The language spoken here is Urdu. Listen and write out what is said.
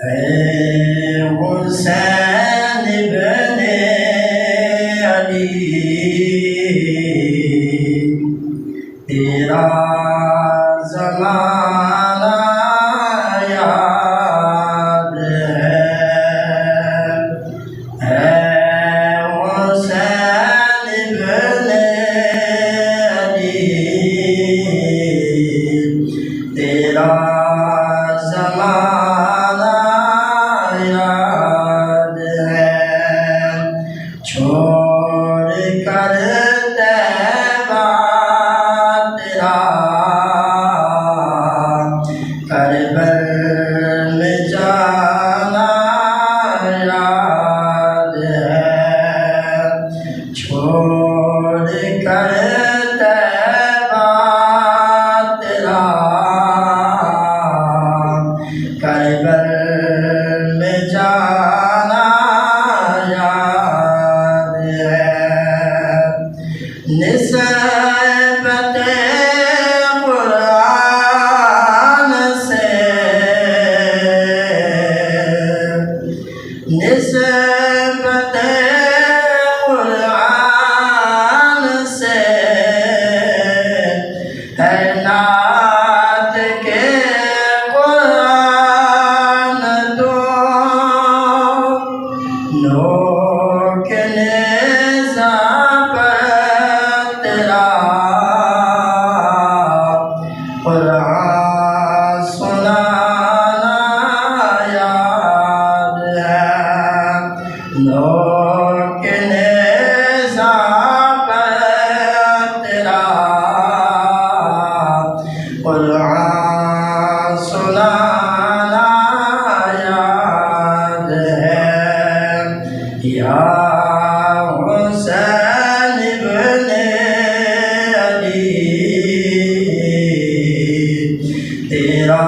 اے حسین ابن علی تیرا زمانہ یاد ہے حسین ابن علی تیرا زمانہ یاد ہے چھوڑ کر طیبہ تیرا کربل میں جانا یاد ہے چھوڑ کر طیبہ تیرا کربل میں جانا یاد ہے نسبت قرآن سے نسبت قرآن سے ہے نعت کے قرآن تو نوک نیزہ پر تیرا قرآن سنانا یاد ہے نوک نیزہ پر تیرا قرآن سنانا یاد ہے یا حسین ابن علی تیرا